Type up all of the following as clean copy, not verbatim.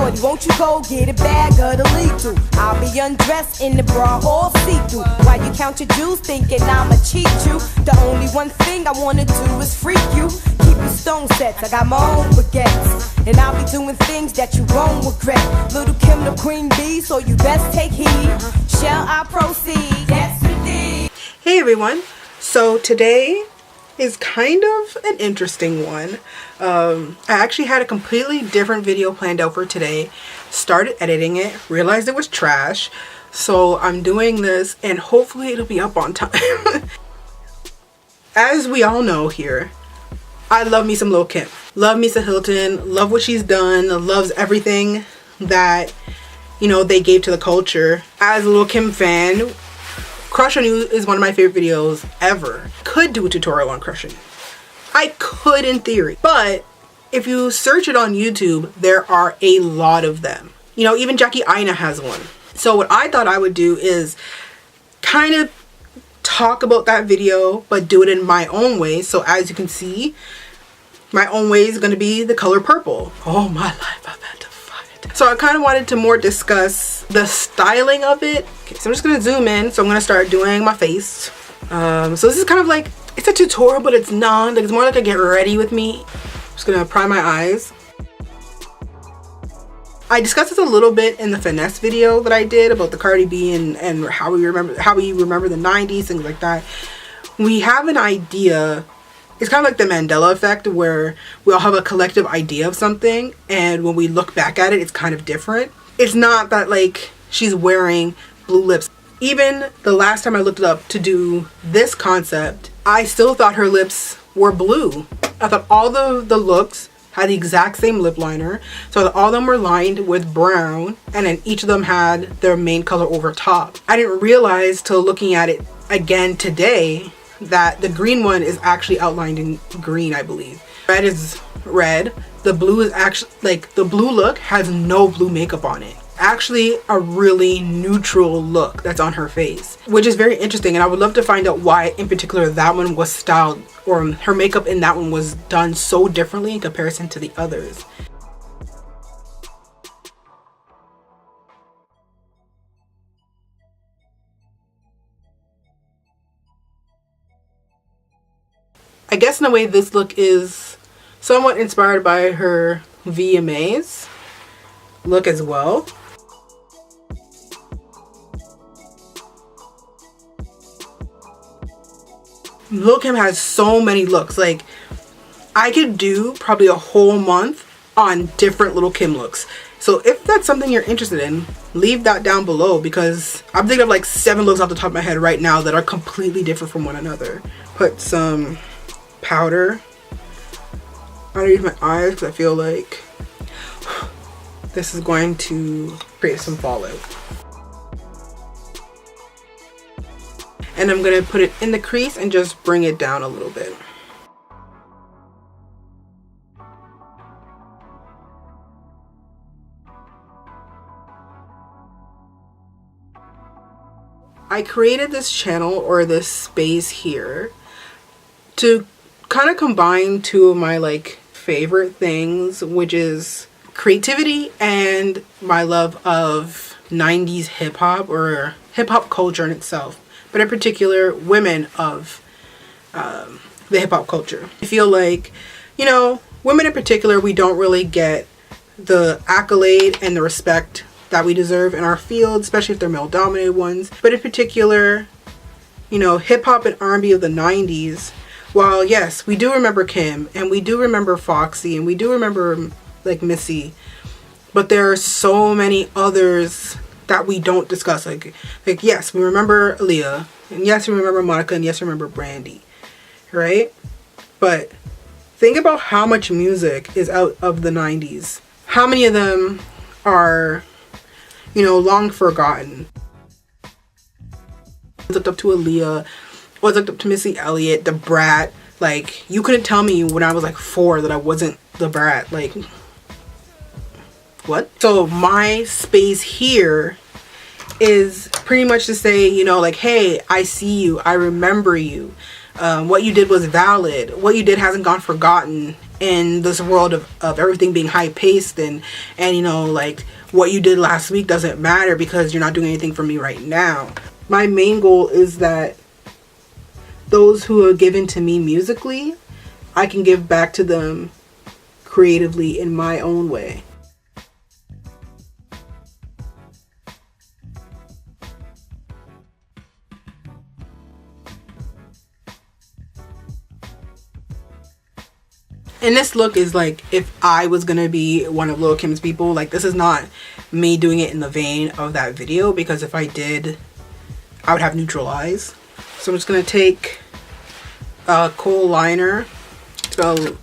Shorty, won't you go get a bag of the lethal? I'll be undressed in the bra all see-through. While you count your jewels thinking I'ma cheat you. The only one thing I wanna do is freak you. Keep your stone sets, I got my own baguettes. And I'll be doing things that you won't regret. Little Kim the queen bee, so you best take heed. Shall I proceed? Yes indeed. Hey everyone, so today is kind of an interesting one. I actually had a completely different video planned out for today. Started editing it, realized it was trash, so I'm doing this and hopefully it'll be up on time. As we all know here, I love me some Lil' Kim. Love me some Hilton, love what she's done, loves everything that, you know, they gave to the culture. As a Lil' Kim fan, Crush on You is one of my favorite videos ever. Could do a tutorial on Crush on You. I could in theory, but if you search it on YouTube, there are a lot of them. You know, even Jackie Aina has one. So what I thought I would do is kind of talk about that video, but do it in my own way. So as you can see, my own way is going to be the color purple. All my life I've had to fight. So I kind of wanted to more discuss the styling of it. Okay, so I'm just going to zoom in. So I'm going to start doing my face. So this is kind of like, it's a tutorial, but it's not. Like, it's more like a get ready with me. I'm just going to prime my eyes. I discussed this a little bit in the finesse video that I did about the Cardi B and how we remember the 90s, things like that. We have an idea. It's kind of like the Mandela effect, where we all have a collective idea of something, and when we look back at it, it's kind of different. It's not that like she's wearing blue lips. Even the last time I looked it up to do this concept, I still thought her lips were blue. I thought all the looks had the exact same lip liner, so that all of them were lined with brown, and then each of them had their main color over top. I didn't realize till looking at it again today that the green one is actually outlined in green, I believe. Red is red. The blue is actually, like, the blue look has no blue makeup on it. Actually a really neutral look that's on her face, which is very interesting, and I would love to find out why in particular that one was styled, or her makeup in that one was done so differently in comparison to the others. I guess in a way this look is somewhat inspired by her VMAs look as well. Lil' Kim has so many looks. Like, I could do probably a whole month on different Lil' Kim looks. So if that's something you're interested in, leave that down below, because I'm thinking of like 7 looks off the top of my head right now that are completely different from one another. Put some powder underneath my eyes because I feel like this is going to create some fallout. And I'm going to put it in the crease and just bring it down a little bit. I created this channel, or this space here, to kind of combine two of my like favorite things, which is creativity and my love of 90s hip-hop, or hip-hop culture in itself, but in particular women of the hip-hop culture. I feel like, you know, women in particular, we don't really get the accolade and the respect that we deserve in our field, especially if they're male-dominated ones. But in particular, you know, hip-hop and R&B of the 90s, while yes, we do remember Kim, and we do remember Foxy, and we do remember like Missy, but there are so many others that we don't discuss. Like yes, we remember Aaliyah, and yes, we remember Monica, and yes, we remember Brandy, right? But think about how much music is out of the 90s. How many of them are, you know, long forgotten? I was looked up to Aaliyah, I was looked up to Missy Elliott, the Brat. Like, you couldn't tell me when I was like 4 that I wasn't the Brat. Like, what? So my space here is pretty much to say, you know, like, hey, I see you, I remember you. What you did was valid. What you did hasn't gone forgotten in this world of everything being high paced, and you know, like, what you did last week doesn't matter because you're not doing anything for me right now. My main goal is that those who are given to me musically, I can give back to them creatively in my own way. And this look is like if I was gonna be one of Lil' Kim's people. Like, this is not me doing it in the vein of that video, because if I did, I would have neutral eyes. So I'm just gonna take a kohl liner to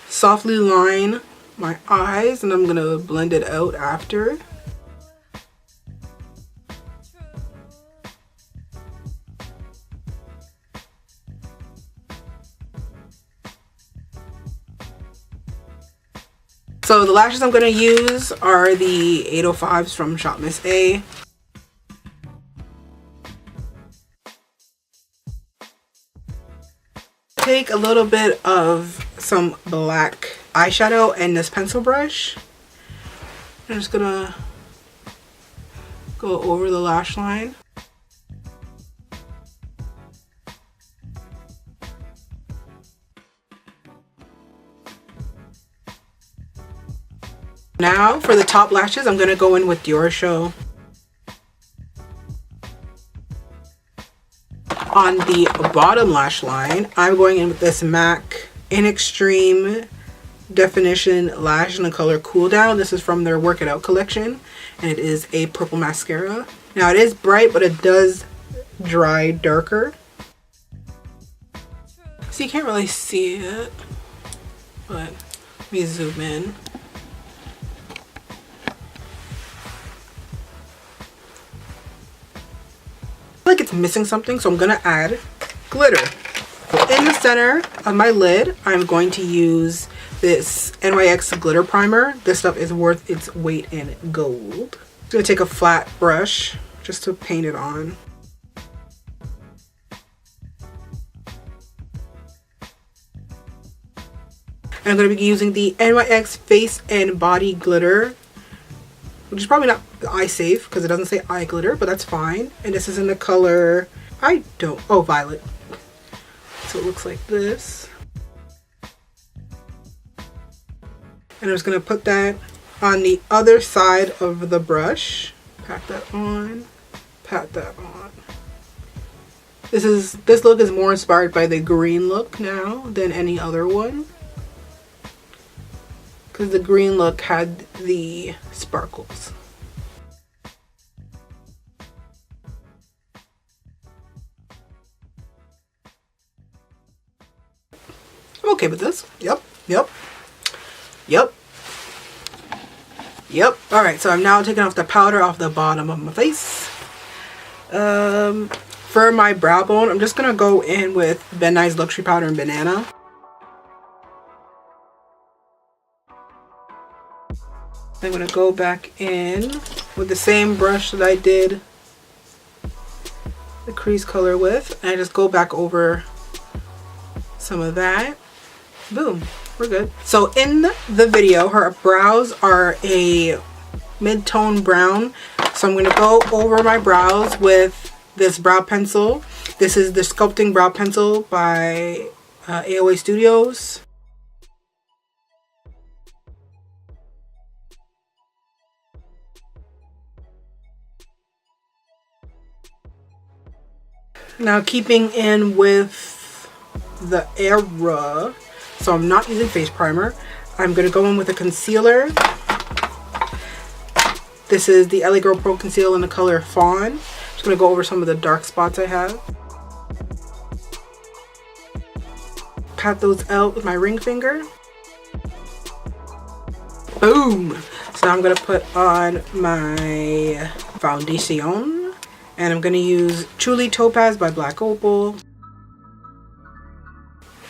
softly line my eyes, and I'm gonna blend it out after. So the lashes I'm going to use are the 805s from Shop Miss A. Take a little bit of some black eyeshadow and this pencil brush. I'm just going to go over the lash line. Now for the top lashes, I'm going to go in with Dior Show. On the bottom lash line, I'm going in with this MAC in Extreme Definition Lash in the color Cool Down. This is from their Work It Out collection, and it is a purple mascara. Now it is bright, but it does dry darker. So you can't really see it, but let me zoom in. Like it's missing something, so I'm gonna add glitter. In the center of my lid, I'm going to use this NYX glitter primer. This stuff is worth its weight in gold. I'm gonna take a flat brush just to paint it on. And I'm gonna be using the NYX Face and Body Glitter, which is probably not eye safe because it doesn't say eye glitter, but that's fine. And this is in the color, violet. So it looks like this. And I'm just gonna put that on the other side of the brush. Pat that on, pat that on. This look is more inspired by the green look now than any other one, because the green look had the sparkles. I'm okay with this. Yep. Alright, so I'm now taking off the powder off the bottom of my face. For my brow bone, I'm just going to go in with Ben Nye's Luxury Powder and Banana. I'm going to go back in with the same brush that I did the crease color with, and I just go back over some of that. Boom, we're good. So in the video, her brows are a mid-tone brown, so I'm going to go over my brows with this brow pencil. This is the Sculpting Brow Pencil by AOA Studios. Now keeping in with the era, so I'm not using face primer. I'm going to go in with a concealer. This is the LA Girl Pro Conceal in the color Fawn. Just going to go over some of the dark spots I have. Pat those out with my ring finger. Boom! So now I'm going to put on my foundation. And I'm going to use Truly Topaz by Black Opal.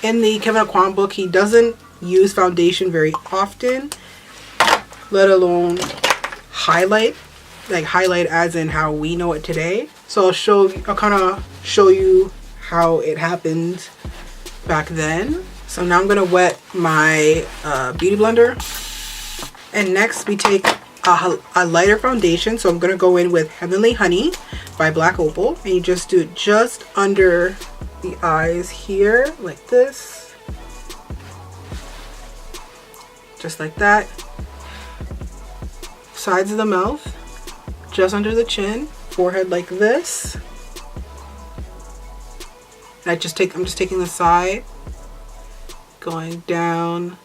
In the Kevin Aquan book, he doesn't use foundation very often, let alone highlight. Like highlight as in how we know it today. So I'll kind of show you how it happened back then. So now I'm gonna wet my beauty blender. And next we take a lighter foundation. So I'm gonna go in with Heavenly Honey by Black Opal. And you just do it just under the eyes here, like this. Just like that. Sides of the mouth, just under the chin, forehead like this. And I'm just taking the side, going down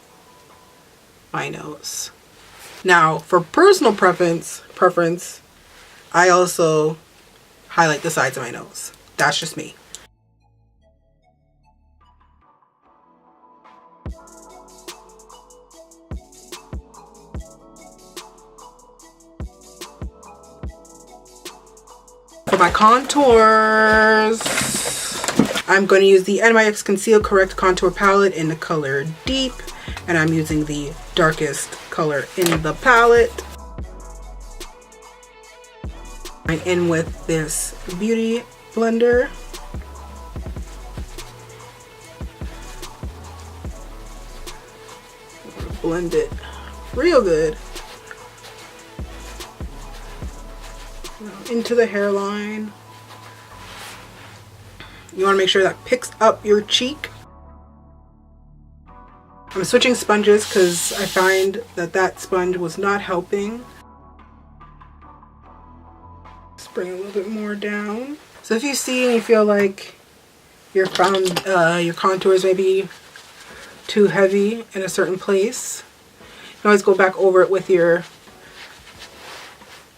my nose. Now, for personal preference, I also highlight the sides of my nose. That's just me. For my contours, I'm going to use the NYX Conceal Correct Contour Palette in the color Deep, and I'm using the darkest color in the palette. I'm in with this beauty blender. Blend it real good into the hairline. You want to make sure that picks up your cheek. I'm switching sponges because I find that sponge was not helping. Just bring a little bit more down. So if you see and you feel like your contours may be too heavy in a certain place, you can always go back over it with your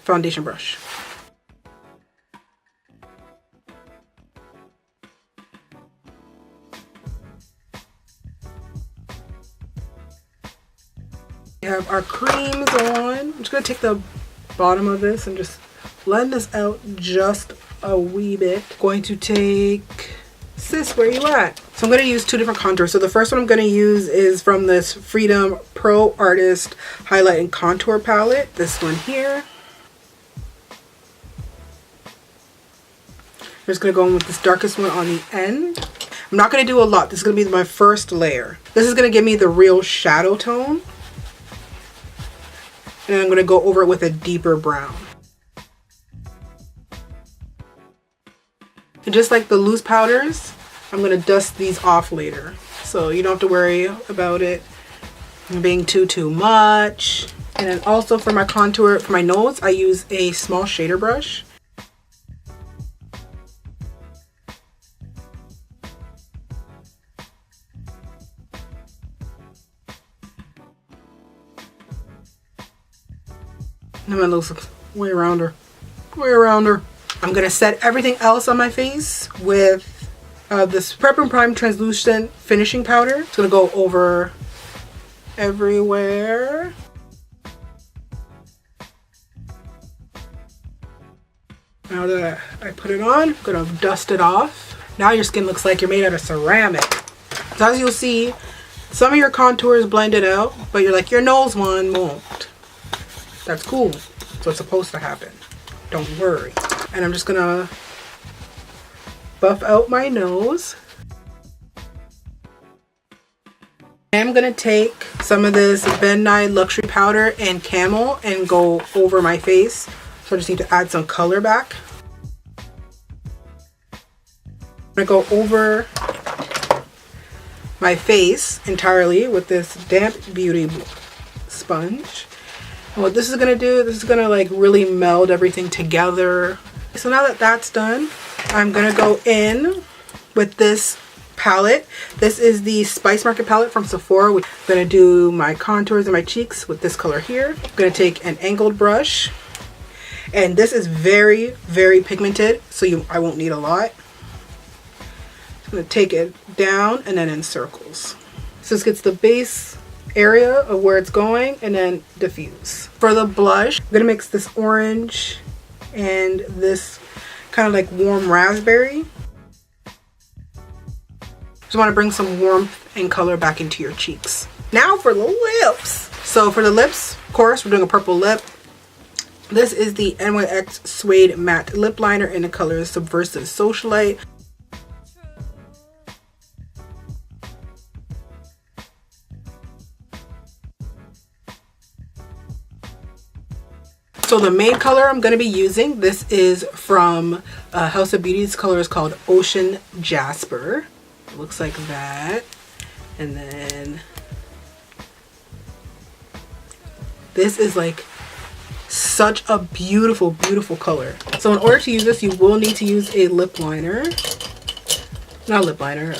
foundation brush. We have our creams on. I'm just going to take the bottom of this and just blend this out just a wee bit. Going to take Sis, where you at? So I'm going to use two different contours. So the first one I'm going to use is from this Freedom Pro Artist Highlight and Contour Palette. This one here. I'm just going to go in with this darkest one on the end. I'm not going to do a lot. This is going to be my first layer. This is going to give me the real shadow tone. And I'm going to go over it with a deeper brown. And just like the loose powders, I'm going to dust these off later. So you don't have to worry about it being too much. And then also for my contour, for my nose, I use a small shader brush. And my nose looks way around her. I'm going to set everything else on my face with this Prep and Prime Translucent Finishing Powder. It's going to go over everywhere. Now that I put it on, I'm going to dust it off. Now your skin looks like you're made out of ceramic. So as you'll see, some of your contours blended out, but you're like, your nose one won't. That's cool. That's what's supposed to happen. Don't worry. And I'm just gonna buff out my nose. I'm gonna take some of this Ben Nye Luxury Powder and Camel and go over my face. So I just need to add some color back. I'm gonna go over my face entirely with this damp beauty sponge. And what this is gonna do, this is gonna like really meld everything together. So now that that's done, I'm gonna go in with this palette. This is the Spice Market palette from Sephora. I'm gonna do my contours and my cheeks with this color here. I'm gonna take an angled brush, and this is very pigmented, so I won't need a lot. I'm gonna take it down and then in circles. So this gets the base area of where it's going and then diffuse. For the blush, I'm gonna mix this orange and this kind of like warm raspberry. Just want to bring some warmth and color back into your cheeks. Now for the lips. So for the lips, of course, we're doing a purple lip. This is the NYX Suede Matte Lip Liner in the color Subversive Socialite. So the main color I'm going to be using, this is from House of Beauty's color is called Ocean Jasper. It looks like that. And then this is like such a beautiful, beautiful color. So in order to use this, you will need to use a lip liner. Not a lip liner,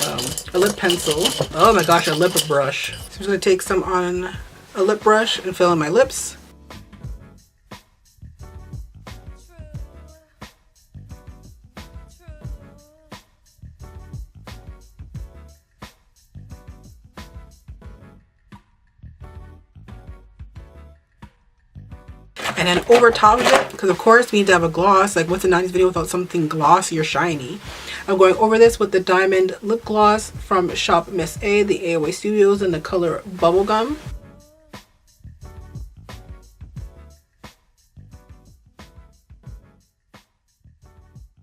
a lip pencil. Oh my gosh, a lip brush. So I'm just going to take some on a lip brush and fill in my lips. And then over top of it, because of course we need to have a gloss, like what's a 90s video without something glossy or shiny. I'm going over this with the Diamond Lip Gloss from Shop Miss A, the AOA Studios, in the color Bubblegum.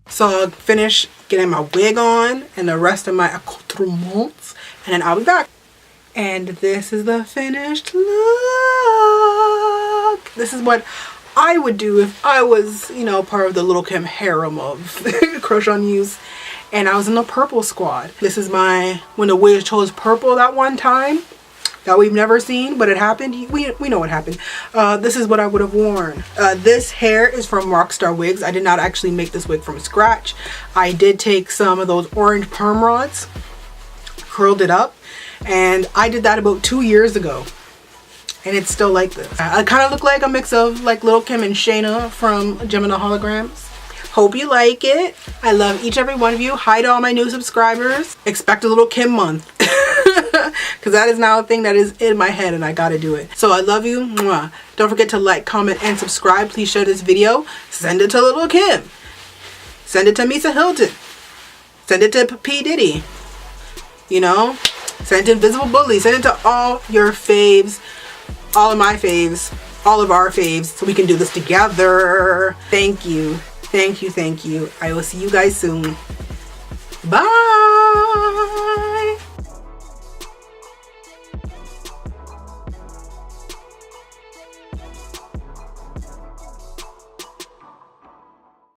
So I'll finish getting my wig on and the rest of my accoutrements, and then I'll be back. And this is the finished look. This is what I would do if I was, you know, part of the Little Kim harem of Crush on You's and I was in the purple squad. This is my, when the wig chose purple that one time that we've never seen, but it happened. We know what happened. This is what I would have worn. This hair is from Rockstar Wigs. I did not actually make this wig from scratch. I did take some of those orange perm rods, curled it up, and I did that about 2 years ago. And it's still like this. I kind of look like a mix of like Little Kim and Shayna from Gemini Holograms. Hope you like it. I love each every one of you. Hi to all my new subscribers. Expect a Little Kim month. Because that is now a thing that is in my head and I gotta do it. So I love you. Mwah. Don't forget to like, comment, and subscribe. Please share this video. Send it to Little Kim. Send it to Misa Hilton. Send it to P. Diddy. You know? Send it to Invisible Bully. Send it to all your faves. All of my faves, all of our faves, so we can do this together. Thank you. Thank you. Thank you. I will see you guys soon. Bye.